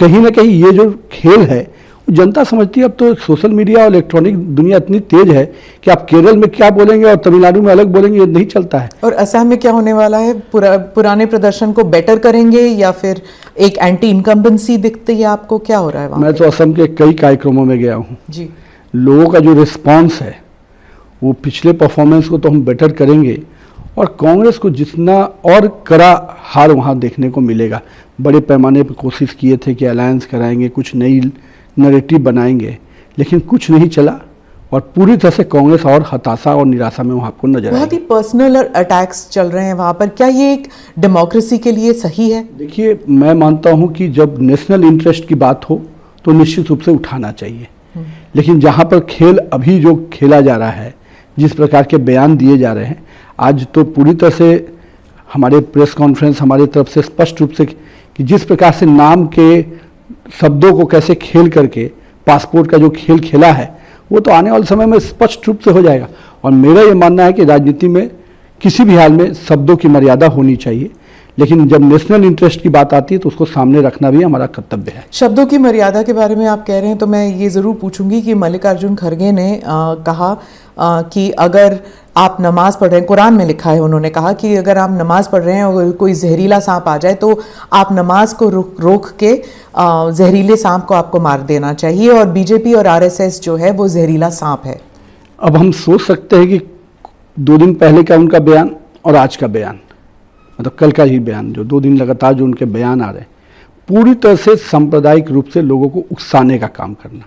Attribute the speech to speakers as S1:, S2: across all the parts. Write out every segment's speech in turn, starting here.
S1: कहीं ना कहीं ये जो खेल है जनता समझती है। अब तो सोशल मीडिया और इलेक्ट्रॉनिक दुनिया इतनी तेज है कि आप केरल में क्या बोलेंगे और तमिलनाडु में अलग बोलेंगे, ये नहीं चलता है।
S2: और असम में क्या होने वाला है? पुराने प्रदर्शन को बेटर करेंगे या फिर एक एंटी इनकम्बेंसी दिखती है आपको? क्या हो रहा है वहाँ?
S1: मैं तो असम के कई कार्यक्रमों में गया हूँ
S2: जी।
S1: लोगों का जो रिस्पांस है वो पिछले परफॉर्मेंस को तो हम बेटर करेंगे और कांग्रेस को जितना और कड़ा हार वहाँ देखने को मिलेगा। बड़े पैमाने पर कोशिश किए थे कि अलायंस कराएंगे, कुछ नई नैरेटिव बनाएंगे, लेकिन कुछ नहीं चला और पूरी तरह से कांग्रेस और हताशा और निराशा में वहाँ को नजर आएगी।
S2: बहुत ही पर्सनल अटैक्स चल रहे हैं वहाँ पर। क्या ये एक डेमोक्रेसी के लिए सही है?
S1: देखिए, मैं मानता हूँ कि जब नेशनल इंटरेस्ट की बात हो तो निश्चित रूप से उठाना चाहिए, लेकिन जहाँ पर खेल अभी जो खेला जा रहा है, जिस प्रकार के बयान दिए जा रहे हैं, आज तो पूरी तरह से हमारे प्रेस कॉन्फ्रेंस हमारी तरफ से स्पष्ट रूप से कि जिस प्रकार से नाम के शब्दों को कैसे खेल करके पासपोर्ट का जो खेल खेला है वो तो आने वाले समय में स्पष्ट रूप से हो जाएगा। और मेरा ये मानना है कि राजनीति में किसी भी हाल में शब्दों की मर्यादा होनी चाहिए, लेकिन जब नेशनल इंटरेस्ट की बात आती है तो उसको सामने रखना भी हमारा कर्तव्य है।
S2: शब्दों की मर्यादा के बारे में आप कह रहे हैं तो मैं ये ज़रूर पूछूंगी कि मल्लिकार्जुन खड़गे ने कहा कि अगर आप नमाज पढ़ रहे हैं, कुरान में लिखा है, उन्होंने कहा कि अगर आप नमाज पढ़ रहे हैं और कोई जहरीला सांप आ जाए तो आप नमाज को रोक के जहरीले सांप को आपको मार देना चाहिए, और बीजेपी और आरएसएस जो है वो जहरीला सांप है।
S1: अब हम सोच सकते हैं कि 2 दिन पहले का उनका बयान और आज का बयान, मतलब कल का ही बयान, जो 2 दिन लगातार जो उनके बयान आ रहे हैं, पूरी तरह से सांप्रदायिक रूप से लोगों को उकसाने का काम करना।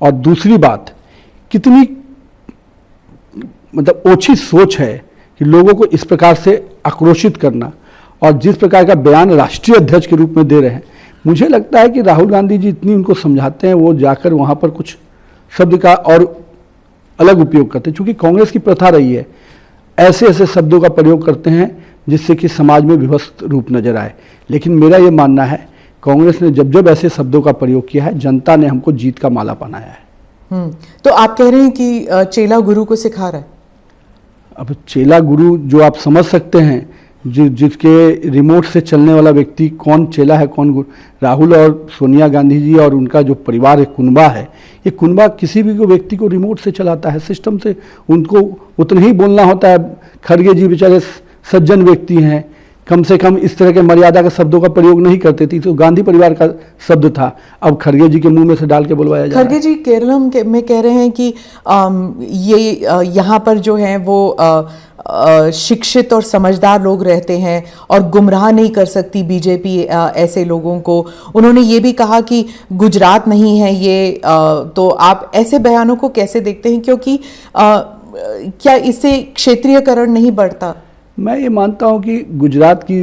S1: और दूसरी बात, कितनी मतलब ओछी सोच है कि लोगों को इस प्रकार से आक्रोशित करना, और जिस प्रकार का बयान राष्ट्रीय अध्यक्ष के रूप में दे रहे हैं, मुझे लगता है कि राहुल गांधी जी इतनी उनको समझाते हैं, वो जाकर वहाँ पर कुछ शब्द का और अलग उपयोग करते हैं। चूँकि कांग्रेस की प्रथा रही है, ऐसे ऐसे शब्दों का प्रयोग करते हैं जिससे कि समाज में विभक्त रूप नजर आए। लेकिन मेरा ये मानना है, कांग्रेस ने जब जब ऐसे शब्दों का प्रयोग किया है, जनता ने हमको जीत का माला पहनाया है।
S2: तो आप कह रहे हैं कि चेला गुरु को सिखा रहा है?
S1: अब चेला गुरु जो आप समझ सकते हैं, जिसके रिमोट से चलने वाला व्यक्ति कौन चेला है कौन गुरु। राहुल और सोनिया गांधी जी और उनका जो परिवार है, कुनबा है, ये कुनबा किसी भी व्यक्ति को रिमोट से चलाता है, सिस्टम से। उनको उतना ही बोलना होता है। खड़गे जी बेचारे सज्जन व्यक्ति हैं, कम से कम इस तरह के मर्यादा के शब्दों का प्रयोग नहीं करते थे, तो गांधी परिवार का शब्द था, अब खड़गे जी के मुंह में से डाल के बुलवाया जा रहा है।
S2: खड़गे जी केरलम में कह रहे हैं कि ये यहाँ पर जो है वो शिक्षित और समझदार लोग रहते हैं और गुमराह नहीं कर सकती बीजेपी ऐसे लोगों को। उन्होंने ये भी कहा कि गुजरात नहीं है ये, तो आप ऐसे बयानों को कैसे देखते हैं? क्योंकि क्या इससे क्षेत्रीयकरण नहीं बढ़ता?
S1: मैं ये मानता हूँ कि गुजरात की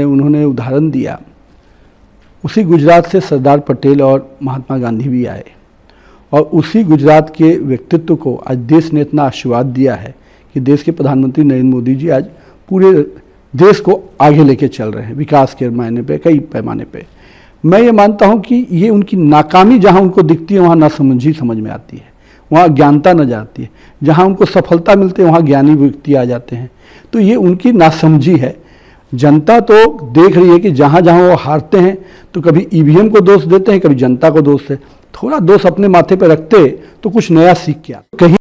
S1: उन्होंने उदाहरण दिया, उसी गुजरात से सरदार पटेल और महात्मा गांधी भी आए, और उसी गुजरात के व्यक्तित्व को आज देश ने इतना आशीर्वाद दिया है कि देश के प्रधानमंत्री नरेंद्र मोदी जी आज पूरे देश को आगे लेके चल रहे हैं विकास के मायने पे, कई पैमाने पे। मैं ये मानता हूँ कि ये उनकी नाकामी जहाँ उनको दिखती है वहाँ नासमझी समझ में आती है, वहाँ ज्ञानता नजर आती है। जहाँ उनको सफलता मिलती है वहाँ ज्ञानी व्यक्ति आ जाते हैं। तो ये उनकी नासमझी है। जनता तो देख रही है कि जहाँ जहाँ वो हारते हैं तो कभी ईवीएम को दोष देते हैं, कभी जनता को दोष है। थोड़ा दोष अपने माथे पर रखते तो कुछ नया सीख के आते। कहीं